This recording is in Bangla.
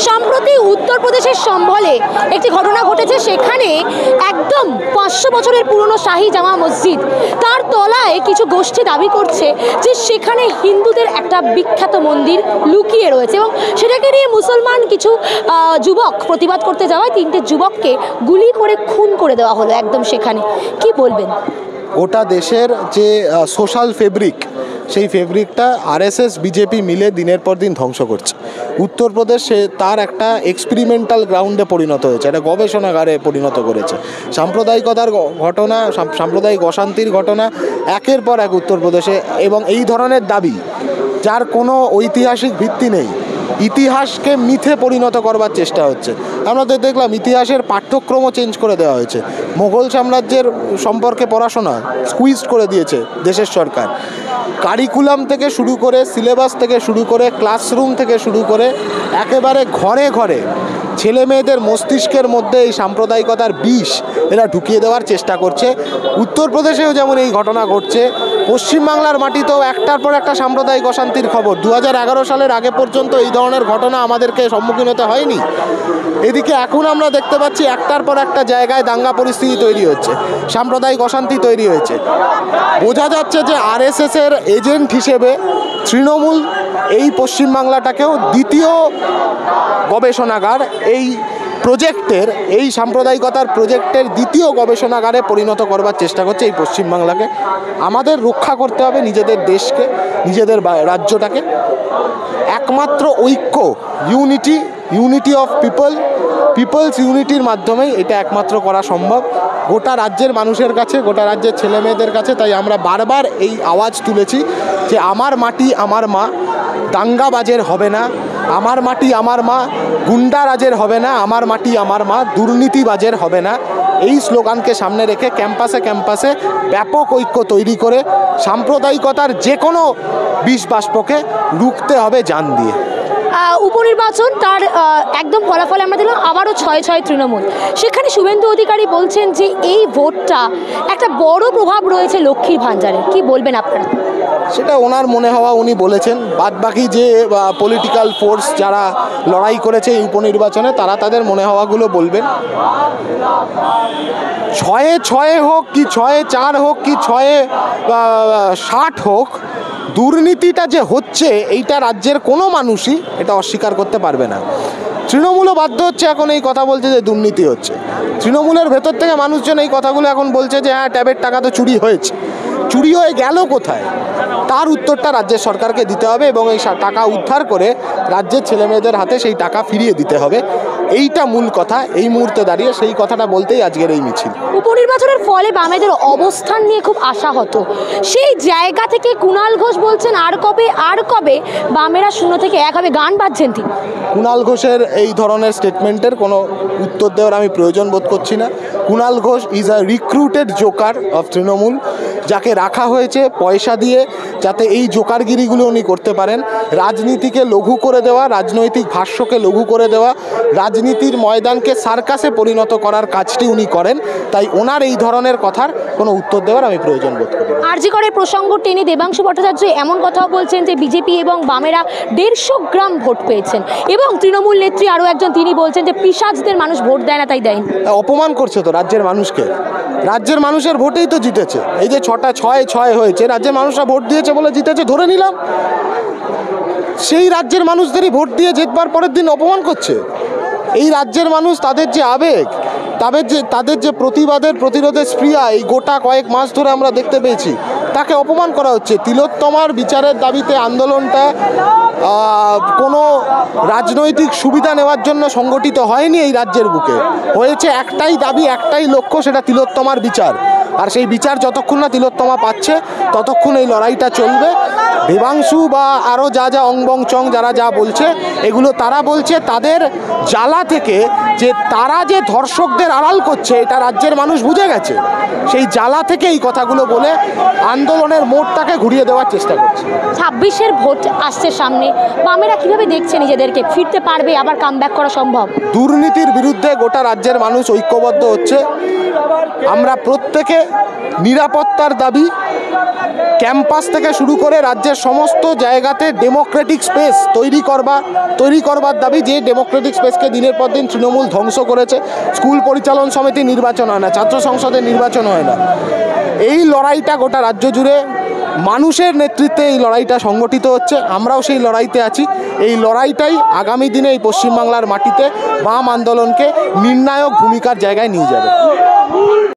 সম্প্রতি উত্তরপ্রদেশের সম্বলে একটি ঘটনা ঘটেছে। সেখানে একদম 500 বছরের পুরনো শাহী জামা মসজিদ, তার তলায় কিছু গোষ্ঠী দাবি করছে যে সেখানে হিন্দুদের একটা বিখ্যাত মন্দির লুকিয়ে রয়েছে, এবং সেটাকে নিয়ে মুসলমান কিছু যুবক প্রতিবাদ করতে যাওয়ায় 3টে যুবককে গুলি করে খুন করে দেওয়া হলো একদম সেখানে। কি বলবেন? গোটা দেশের যে সোশ্যাল ফেব্রিক, সেই ফেব্রিকটা আরএসএস বিজেপি মিলে দিনের পর দিন ধ্বংস করছে। উত্তরপ্রদেশে তার একটা এক্সপেরিমেন্টাল গ্রাউন্ডে পরিণত হয়েছে, একটা গবেষণাগারে পরিণত করেছে। সাম্প্রদায়িকতার ঘটনা, সাম্প্রদায়িক অশান্তির ঘটনা একের পর এক উত্তরপ্রদেশে, এবং এই ধরনের দাবি যার কোনো ঐতিহাসিক ভিত্তি নেই, ইতিহাসকে মিথে পরিণত করবার চেষ্টা হচ্ছে। আমরা তো দেখলাম ইতিহাসের পাঠ্যক্রমও চেঞ্জ করে দেওয়া হয়েছে। মোগল সাম্রাজ্যের সম্পর্কে পড়াশোনা স্কুইজ করে দিয়েছে দেশের সরকার। কারিকুলাম থেকে শুরু করে, সিলেবাস থেকে শুরু করে, ক্লাসরুম থেকে শুরু করে একেবারে ঘরে ঘরে ছেলে মেয়েদের মস্তিষ্কের মধ্যে এই সাম্প্রদায়িকতার বিষ এরা ঢুকিয়ে দেওয়ার চেষ্টা করছে। উত্তরপ্রদেশেও যেমন এই ঘটনা ঘটছে, পশ্চিমবাংলার মাটিতেও একটার পর একটা সাম্প্রদায়িক অশান্তির খবর। 2011 সালের আগে পর্যন্ত এই ধরনের ঘটনা আমাদেরকে সম্মুখীন হতে হয়নি। এদিকে এখন আমরা দেখতে পাচ্ছি একটার পর একটা জায়গায় দাঙ্গা পরিস্থিতি তৈরি হচ্ছে, সাম্প্রদায়িক অশান্তি তৈরি হয়েছে। বোঝা যাচ্ছে যে আরএসএসের এজেন্ট হিসেবে তৃণমূল এই পশ্চিমবাংলাটাকেও দ্বিতীয় গবেষণাগার, এই প্রজেক্টের, এই সাম্প্রদায়িকতার প্রজেক্টের দ্বিতীয় গবেষণাগারে পরিণত করবার চেষ্টা করছে এই পশ্চিমবাংলাকে। আমাদের রক্ষা করতে হবে নিজেদের দেশকে, নিজেদের রাজ্যটাকে। একমাত্র ঐক্য, ইউনিটি অফ পিপলস ইউনিটির মাধ্যমেই এটা একমাত্র করা সম্ভব গোটা রাজ্যের মানুষের কাছে, গোটা রাজ্যের ছেলে মেয়েদের কাছে। তাই আমরা বারবার এই আওয়াজ তুলেছি যে আমার মাটি আমার মা, দাঙ্গাবাজের হবে না। আমার মাটি আমার মা, গুন্ডারাজের হবে না। আমার মাটি আমার মা, দুর্নীতিবাজের হবে না। এই স্লোগানকে সামনে রেখে ক্যাম্পাসে ব্যাপক ঐক্য তৈরি করে সাম্প্রদায়িকতার যে কোনো বিষ বাষ্পকে রুখতে হবে জান দিয়ে। উপনির্বাচন তার একদম ফলাফলে আমরা দেখলাম আবারও 6-6 তৃণমূল। সেখানে শুভেন্দু অধিকারী বলছেন যে এই ভোটটা একটা বড় প্রভাব রয়েছে লক্ষ্মীর ভাণ্ডারে। কি বলবেন আপনারা? সেটা ওনার মনে হওয়া উনি বলেছেন। বাদবাকি যে পলিটিক্যাল ফোর্স যারা লড়াই করেছে এই উপনির্বাচনে, তারা তাদের মনে হওয়াগুলো বলবেন। 6-6 হোক কি 6-4 হোক কি 6-60 হোক, দুর্নীতিটা যে হচ্ছে এইটা রাজ্যের কোনো মানুষই এটা অস্বীকার করতে পারবে না। তৃণমূলও বাধ্য হচ্ছে এখন এই কথা বলছে যে দুর্নীতি হচ্ছে। তৃণমূলের ভেতর থেকে মানুষজন এই কথাগুলো এখন বলছে যে হ্যাঁ, ট্যাবের টাকা তো চুরি হয়েছে। চুরি হয়ে গেল কোথায়, তার উত্তরটা রাজ্যের সরকারকে দিতে হবে, এবং এই টাকা উদ্ধার করে রাজ্যের ছেলেমেয়েদের হাতে সেই টাকা ফিরিয়ে দিতে হবে। এইটা মূল কথা। এই মুহূর্তে দাঁড়িয়ে সেই কথাটা বলতেই আজকের এই মিছিল। উপনির্বাচনের ফলে বামেদের অবস্থান নিয়ে খুব আশাহত। সেই জায়গা থেকে কুণাল ঘোষ বলছেন আর কবে বামেরা 0 থেকে 1 হবে, গান বাজছেন তিনি। কুণাল ঘোষের এই ধরনের স্টেটমেন্টের কোনো উত্তর দেওয়ার আমি প্রয়োজন বোধ করছি না। Kunal Ghosh is a recruited Joker of Trinamool, যাকে রাখা হয়েছে পয়সা দিয়ে যাতে এই জোকারগিরিগুলো উনি করতে পারেন। রাজনীতিকে লঘু করে দেওয়া, রাজনৈতিক ভাষ্যকে লঘু করে দেওয়া, রাজনীতির ময়দানকে সার্কাসে পরিণত করার কাজটি উনি করেন। তাই ওনার এই ধরনের কথার কোনো উত্তর দেওয়ার আমি প্রয়োজন বোধ করি। আরজি করে প্রসঙ্গ টেনে দেবাংশু ভট্টাচার্য এমন কথাও বলছেন যে বিজেপি এবং বামেরা 150 গ্রাম ভোট পেয়েছেন, এবং তৃণমূল নেত্রী আরও একজন তিনি বলছেন যে পিশাচদের মানুষ ভোট দেয় না, তাই দেয়নি। অপমান করছে তো রাজ্যের মানুষকে। রাজ্যের মানুষের ভোটেই তো জিতেছে। এই যে 6-6 হয়েছে, রাজ্যের মানুষরা ভোট দিয়েছে বলে জিতেছে ধরে নিলাম। সেই রাজ্যের মানুষদেরই ভোট দিয়ে জিতবার পরের দিন অপমান করছে। এই রাজ্যের মানুষ, তাদের যে আবেগ, তাদের যে প্রতিরোধের স্পৃহা এই গোটা কয়েক মাস ধরে আমরা দেখতে পেয়েছি, তাকে অপমান করা হচ্ছে। তিলোত্তমার বিচারের দাবিতে আন্দোলনটা কোনো রাজনৈতিক সুবিধা নেওয়ার জন্য সংগঠিত হয়নি এই রাজ্যের বুকে। হয়েছে একটাই দাবি, একটাই লক্ষ্য, সেটা তিলোত্তমার বিচার। আর সেই বিচার যতক্ষণ না তিলোত্তমা পাচ্ছে ততক্ষণ এই লড়াইটা চলবে। দেবাংশু বা আরও যা অংবং চং যারা যা বলছে, এগুলো তারা বলছে তাদের জ্বালা থেকে, যে তারা যে ধর্ষকদের আড়াল করছে এটা রাজ্যের মানুষ বুঝে গেছে। সেই জ্বালা থেকে এই কথাগুলো বলে আন্দোলনের মোড়টাকে ঘুরিয়ে দেওয়ার চেষ্টা করছে। 26-এর ভোট আসছে সামনে, বামেরা কিভাবে দেখছে নিজেদেরকে? ফিরতে পারবে? আবার কামব্যাক করা সম্ভব? দুর্নীতির বিরুদ্ধে গোটা রাজ্যের মানুষ ঐক্যবদ্ধ হচ্ছে। আমরা প্রত্যেকে নিরাপত্তার দাবি, ক্যাম্পাস থেকে শুরু করে রাজ্যের সমস্ত জায়গাতে ডেমোক্রেটিক স্পেস তৈরি করবার দাবি। যে ডেমোক্রেটিক স্পেসকে দিনের পর দিন তৃণমূল ধ্বংস করেছে। স্কুল পরিচালন সমিতি নির্বাচন হয় না, ছাত্র সংসদের নির্বাচন হয় না। এই লড়াইটা গোটা রাজ্য জুড়ে মানুষের নেতৃত্বে এই লড়াইটা সংগঠিত হচ্ছে। আমরাও সেই লড়াইতে আছি। এই লড়াইটাই আগামী দিনে এই পশ্চিমবাংলার মাটিতে বাম আন্দোলনকে নির্ণায়ক ভূমিকার জায়গায় নিয়ে যাবে।